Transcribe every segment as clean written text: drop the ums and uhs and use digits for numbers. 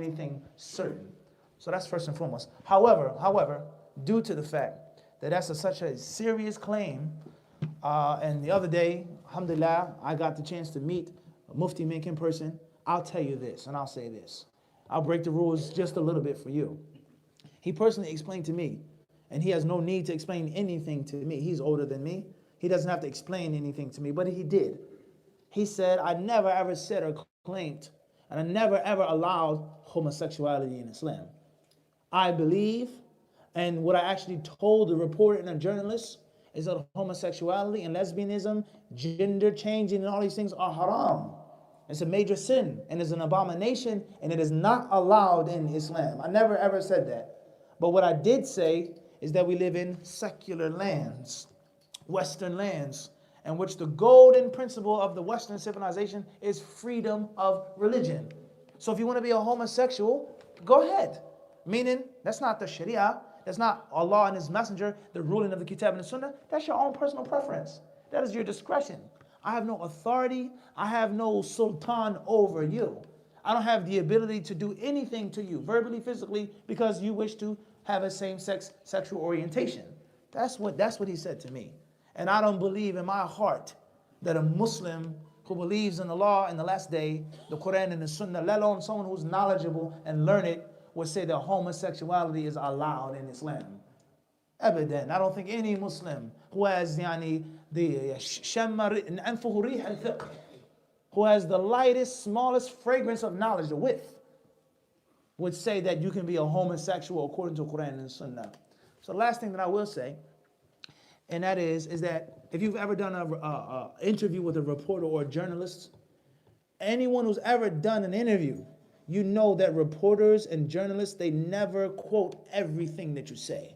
anything certain. So that's first and foremost. However, due to the fact that that's such a serious claim, and the other day, alhamdulillah, I got the chance to meet Mufti Menk in person. I'll tell you this, and I'll say this. I'll break the rules just a little bit for you. He personally explained to me, and he has no need to explain anything to me. He's older than me. He doesn't have to explain anything to me, but he did. He said, I never ever said or claimed, and I never ever allowed homosexuality in Islam. I believe, and what I actually told the reporter and a journalist is that homosexuality and lesbianism, gender changing, and all these things are haram. It's a major sin, and it's an abomination, and it is not allowed in Islam. I never ever said that. But what I did say is that we live in secular lands, Western lands, in which the golden principle of the Western civilization is freedom of religion. So if you want to be a homosexual, go ahead. Meaning, that's not the Sharia, that's not Allah and His Messenger, the ruling of the Kitab and the Sunnah. That's your own personal preference. That is your discretion. I have no authority, I have no sultan over you. I don't have the ability to do anything to you, verbally, physically, because you wish to have a same-sex sexual orientation. That's what he said to me. And I don't believe in my heart that a Muslim who believes in the law in the last day, the Quran and the Sunnah, let alone someone who's knowledgeable and learned, would say that homosexuality is allowed in Islam. Abadan. I don't think any Muslim who has who has the lightest, smallest fragrance of knowledge, the width, would say that you can be a homosexual according to Quran and Sunnah. So the last thing that I will say, and that is that if you've ever done an interview with a reporter or a journalist, anyone who's ever done an interview, you know that reporters and journalists, they never quote everything that you say.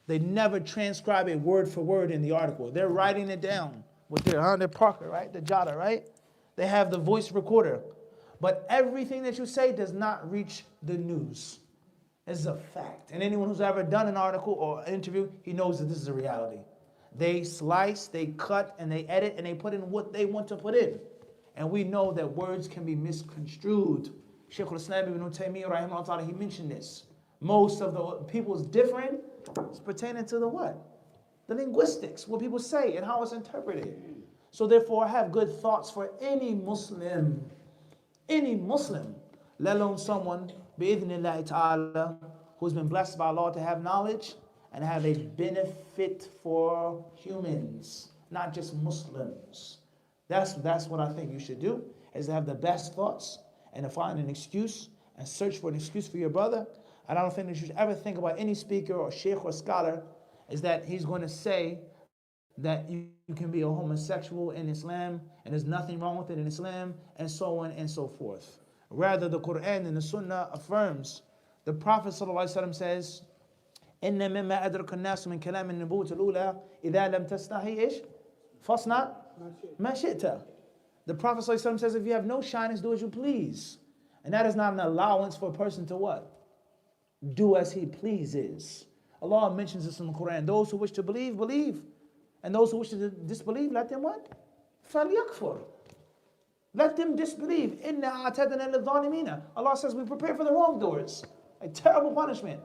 They never transcribe it word for word in the article. They're writing it down with their Parker, right? The jotter, right? They have the voice recorder. But everything that you say does not reach the news. It's a fact. And anyone who's ever done an article or an interview, he knows that this is a reality. They slice, they cut, and they edit, and they put in what they want to put in. And we know that words can be misconstrued. Shaykh al-Islam ibn Taymiyyah, rahimahullah ta'ala, he mentioned this. Most of the people's different is pertaining to the what? The linguistics, what people say and how it's interpreted. So therefore, I have good thoughts for any Muslim, let alone someone, bi'idhnillahi ta'ala, who's been blessed by Allah to have knowledge and have a benefit for humans, not just Muslims. That's what I think you should do, is to have the best thoughts and to find an excuse and search for an excuse for your brother. And I don't think that you should ever think about any speaker or sheikh or scholar is that he's going to say that you can be a homosexual in Islam and there's nothing wrong with it in Islam, and so on and so forth. Rather, the Quran and the Sunnah affirms. The Prophet ﷺ says, إِنَّ مِمَّا أَدْرَكَ النَّاسُ مِنْ كَلَامِ النُّبُوَّةِ الْأُولَى إِذَا لَمْ تَسْتَحِي إِيش فَاصْنَعْ مَا شِئْتَ. The Prophet ﷺ says, if you have no shyness, do as you please. And that is not an allowance for a person to what? Do as he pleases. Allah mentions this in the Quran. Those who wish to believe, believe. And those who wish to disbelieve, let them what? فَلْيَكْفُرْ. Let them disbelieve. إِنَّا أَعْتَدْنَا لِلظَّالِمِينَ. Allah says we prepare for the wrongdoers. A terrible punishment.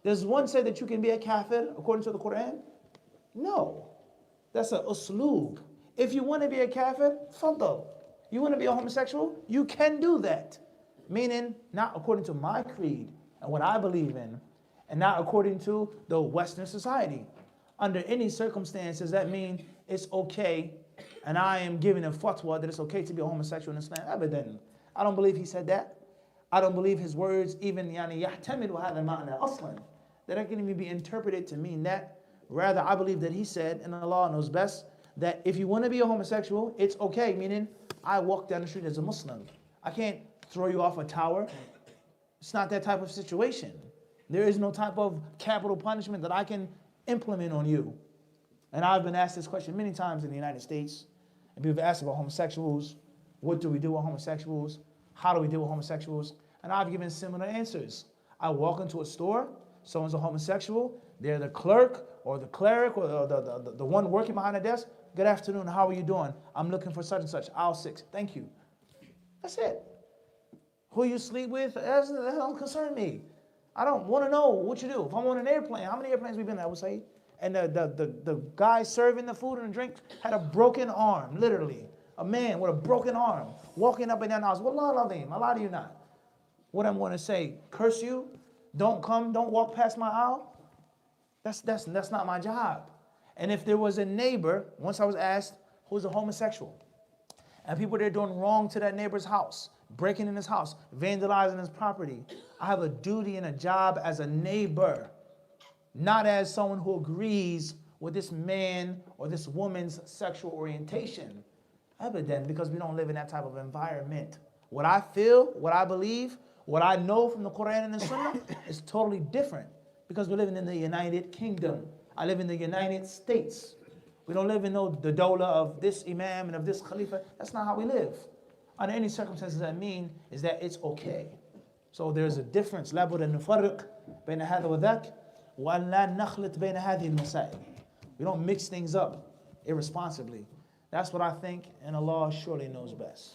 Does one say that you can be a kafir according to the Quran? No. That's an usloob. If you want to be a kafir, faddal. You want to be a homosexual? You can do that. Meaning, not according to my creed and what I believe in, and not according to the Western society. Under any circumstances, that means it's okay, and I am giving a fatwa that it's okay to be a homosexual in Islam. Abadan. I don't believe he said that. I don't believe his words even يحتمل هذا المعنى أصلا. That can even be interpreted to mean that. Rather, I believe that he said, and Allah knows best, that if you want to be a homosexual, it's okay. Meaning, I walk down the street as a Muslim. I can't throw you off a tower. It's not that type of situation. There is no type of capital punishment that I can implement on you. And I've been asked this question many times in the United States. And people have asked about homosexuals. What do we do with homosexuals? How do we deal with homosexuals? And I've given similar answers. I walk into a store, someone's a homosexual, they're the clerk or the cleric or the one working behind the desk. Good afternoon, how are you doing? I'm looking for such and such, aisle 6, thank you. That's it. Who you sleep with, that don't concern me. I don't want to know what you do. If I'm on an airplane, how many airplanes we been at, I would say? And the guy serving the food and the drink had a broken arm, literally. A man with a broken arm, walking up and down the house. Wallah al-azim, I lie to you not. What I'm going to say, curse you, don't walk past my aisle. That's not my job. And if there was a neighbor, once I was asked who's a homosexual, and people there doing wrong to that neighbor's house, breaking in his house, vandalizing his property, I have a duty and a job as a neighbor, not as someone who agrees with this man or this woman's sexual orientation. Evident, because we don't live in that type of environment. What I feel, what I believe, what I know from the Quran and the Sunnah is totally different, because we're living in the United Kingdom. I live in the United States. We don't live in the dawla of this imam and of this khalifa. That's not how we live. Under any circumstances, that mean is that it's okay. So there's a difference. لابد أن نفرق بين هذا وذاك وأن لا نخلط بين هذه المسائل. We don't mix things up irresponsibly. That's what I think, and Allah surely knows best.